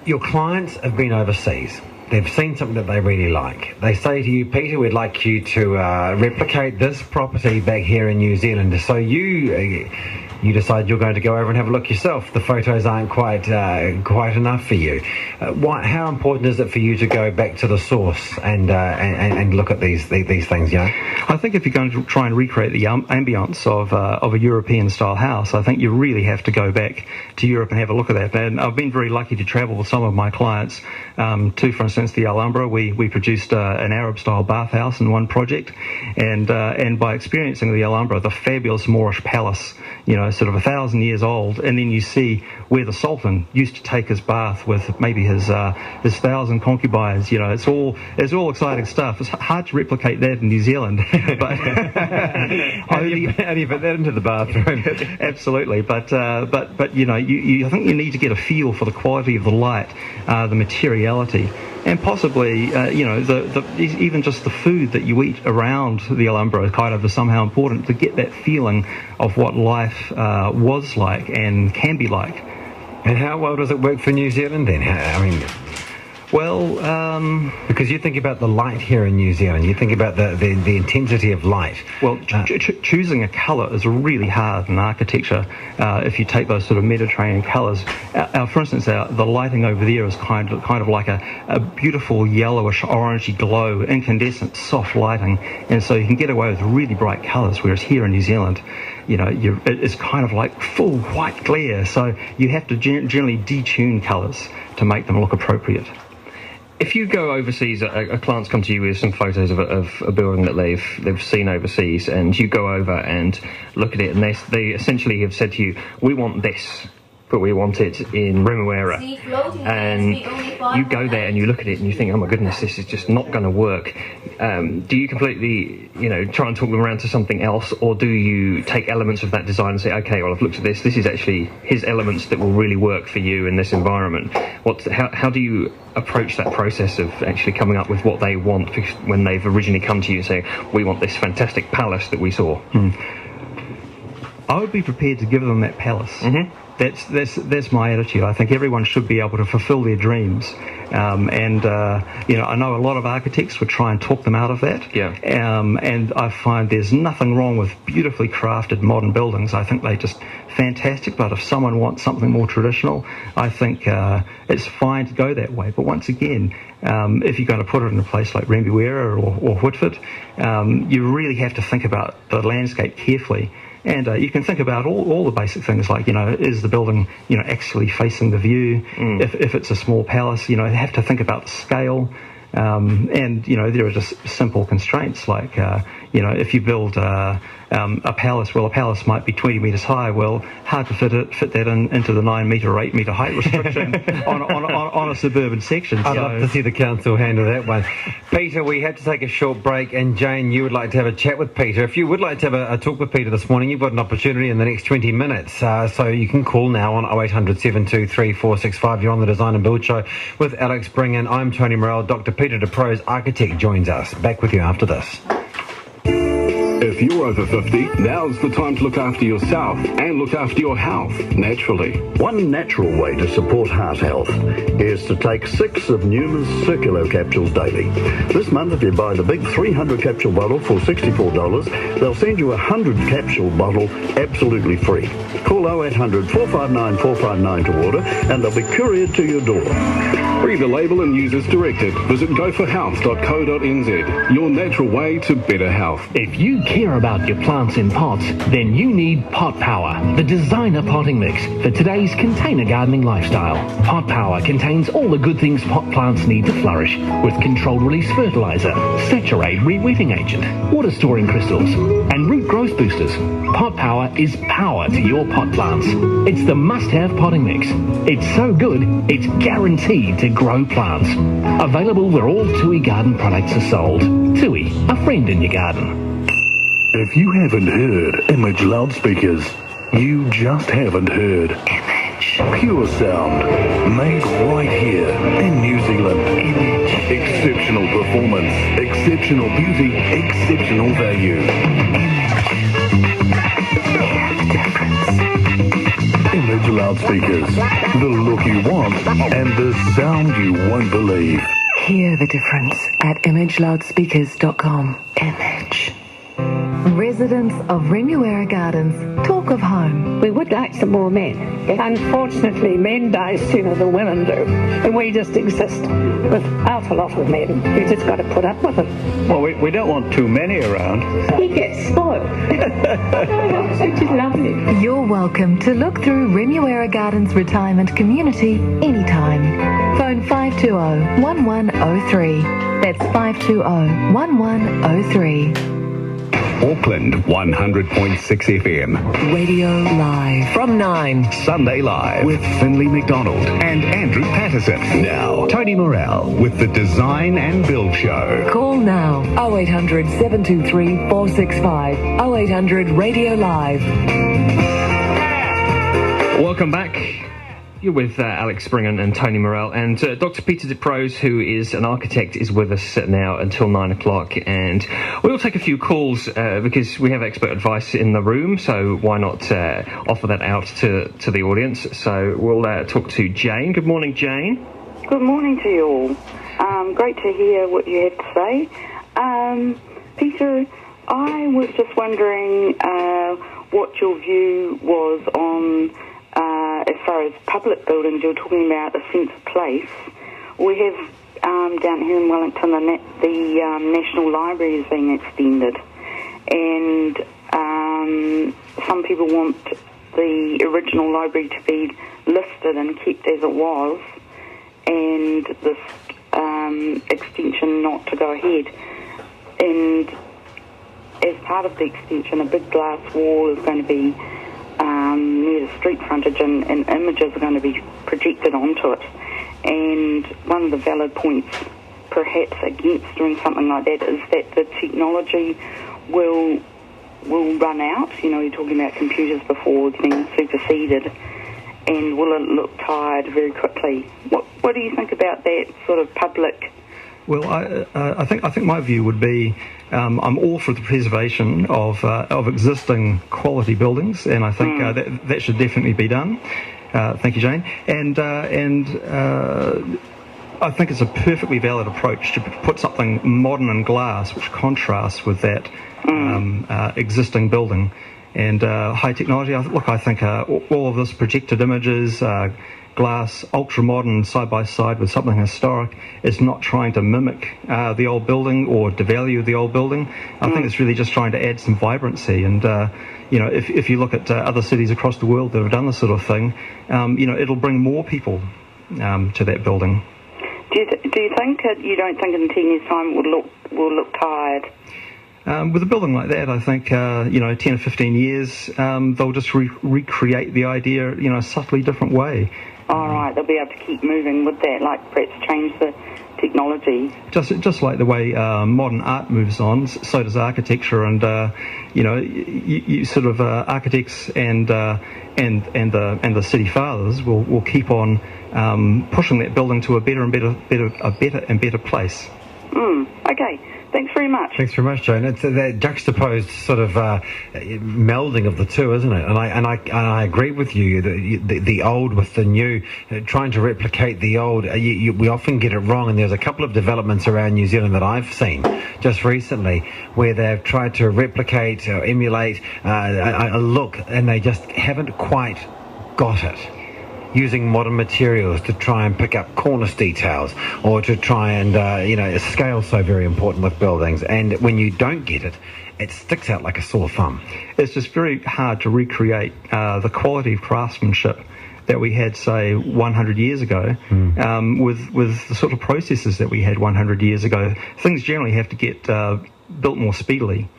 your clients have been overseas. They've seen something that they really like. They say to you, Peter, we'd like you to replicate this property back here in New Zealand. So you decide you're going to go over and have a look yourself. The photos aren't quite enough for you. How important is it for you to go back to the source and look at these things? You know, I think if you're going to try and recreate the ambience of a European style house, I think you really have to go back to Europe and have a look at that. And I've been very lucky to travel with some of my clients to, for instance, the Alhambra. We produced an Arab style bathhouse in one project, and by experiencing the Alhambra, the fabulous Moorish palace, you know, sort of 1,000 years old, and then you see where the Sultan used to take his bath with maybe his 1,000 concubines. You know, it's all exciting stuff. It's hard to replicate that in New Zealand, but how do you put that into the bathroom? Absolutely, but you know, I think you need to get a feel for the quality of the light, the materiality, and possibly you know, even just the food that you eat around the Alhambra kind of is somehow important to get that feeling of what life was like and can be like. And how well does it work for New Zealand then? Because you think about the light here in New Zealand, you think about the intensity of light. Well, choosing a colour is really hard in architecture. If you take those sort of Mediterranean colours, for instance, the lighting over there is kind of like a beautiful yellowish, orangey glow, incandescent, soft lighting, and so you can get away with really bright colours. Whereas here in New Zealand, you know, it's kind of like full white glare, so you have to generally detune colours to make them look appropriate. If you go overseas, a client's come to you with some photos of a building that they've seen overseas, and you go over and look at it, and they essentially have said to you, we want this, but we want it in Remuera. And you go there and you look at it and you think, oh my goodness, this is just not going to work. Do you completely, you know, try and talk them around to something else, or do you take elements of that design and say, okay, well, I've looked at this is actually his elements that will really work for you in this environment? How do you approach that process of actually coming up with what they want when they've originally come to you and say, we want this fantastic palace that we saw? I would be prepared to give them that palace. Mm-hmm. That's my attitude. I think everyone should be able to fulfil their dreams, and you know, I know a lot of architects would try and talk them out of that. Yeah. And I find there's nothing wrong with beautifully crafted modern buildings. I think they're just fantastic. But if someone wants something more traditional, I think it's fine to go that way. But once again, if you're going to put it in a place like Remuera or Whitford, you really have to think about the landscape carefully. And you can think about all the basic things like, you know, is the building, you know, actually facing the view? If it's a small palace, you know, you have to think about the scale. And, you know, there are just simple constraints like, you know, if you build a palace, well, a palace might be 20 metres high. Well, hard to fit that into the 9 metre or 8 metre height restriction on a suburban section. I'd love to see the council handle that one. Peter, we have to take a short break, and Jane, you would like to have a chat with Peter. If you would like to have a talk with Peter this morning, you've got an opportunity in the next 20 minutes. So you can call now on 0800 723 465. You're on the Design and Build Show with Alex Bringen. I'm Tony Morell. Dr Peter Diprose, architect, joins us. Back with you after this. If you're over 50, now's the time to look after yourself and look after your health naturally. One natural way to support heart health is to take 6 of Newman's Circulo capsules daily. This month, if you buy the big 300 capsule bottle for $64, they'll send you a 100 capsule bottle absolutely free. Call 0800 459 459 to order, and they'll be couriered to your door. Read the label and use as directed. Visit goforhealth.co.nz, your natural way to better health. If you care about your plants in pots, then you need Pot Power, the designer potting mix for today's container gardening lifestyle. Pot Power contains all the good things pot plants need to flourish, with controlled release fertilizer, saturate re-wetting agent, water storing crystals, and root growth boosters. Pot Power is power to your pot plants. It's the must-have potting mix. It's so good, it's guaranteed to grow plants. Available where all TUI garden products are sold. TUI, a friend in your garden. If you haven't heard Image loudspeakers, you just haven't heard Image. Pure sound, made right here in New Zealand. Image. Exceptional performance, exceptional beauty, exceptional value. Image. Image loudspeakers. The look you want and the sound you won't believe. Hear the difference at imageloudspeakers.com. Image. Residents of Remuera Gardens talk of home. We would like some more men. Unfortunately, men die sooner than women do. And we just exist without a lot of men. You just got to put up with them. Well, we don't want too many around. He gets spoiled. Which is lovely. You're welcome to look through Remuera Gardens Retirement Community anytime. Phone 520-1103. That's 520-1103. Auckland 100.6 FM. Radio Live. From 9. Sunday Live with Finlay McDonald and Andrew Patterson. Now, Tony Morrell with the Design and Build Show. Call now. 0800 723 465. 0800 Radio Live. Welcome back. You're with Alex Spring and Tony Morrell, and Dr Peter Diprose, who is an architect, is with us now until 9 o'clock, and we'll take a few calls because we have expert advice in the room, so why not offer that out to the audience. So we'll talk to Jane. Good morning, Jane. Good morning to you all. Great to hear what you have to say. Peter, I was just wondering what your view was on as far as public buildings. You were talking about a sense of place. We have down here in Wellington the National Library is being extended, and some people want the original library to be listed and kept as it was, and this extension not to go ahead. And as part of the extension, a big glass wall is going to be near the street frontage, and images are going to be projected onto it. And one of the valid points perhaps against doing something like that is that the technology will run out. You know, you're talking about computers before it's being superseded, and will it look tired very quickly? What do you think about that sort of public? Well, I think my view would be I'm all for the preservation of existing quality buildings, and I think that should definitely be done. Thank you, Jane. And I think it's a perfectly valid approach to put something modern and glass which contrasts with that existing building. And high technology, I think all of this projected images, glass, ultra-modern, side-by-side with something historic, is not trying to mimic the old building or devalue the old building. I think it's really just trying to add some vibrancy. And, if you look at other cities across the world that have done this sort of thing, it'll bring more people to that building. Do you think you don't think in 10 years' time will look tired? With a building like that, I think, 10 or 15 years, they'll just recreate the idea, a subtly different way. All right, they'll be able to keep moving with that, like perhaps change the technology. Just like the way modern art moves on, so does architecture, and you sort of architects and the city fathers will keep on pushing that building to a better and better place. Okay. Thanks very much. Thanks very much, Joan. It's that juxtaposed sort of melding of the two, isn't it? And I agree with you. The old with the new, trying to replicate the old. We often get it wrong. And there's a couple of developments around New Zealand that I've seen just recently where they've tried to replicate or emulate a look, and they just haven't quite got it. Using modern materials to try and pick up cornice details, or to try and, scale's so very important with buildings. And when you don't get it, it sticks out like a sore thumb. It's just very hard to recreate the quality of craftsmanship that we had, say, 100 years ago, with the sort of processes that we had 100 years ago. Things generally have to get built more speedily.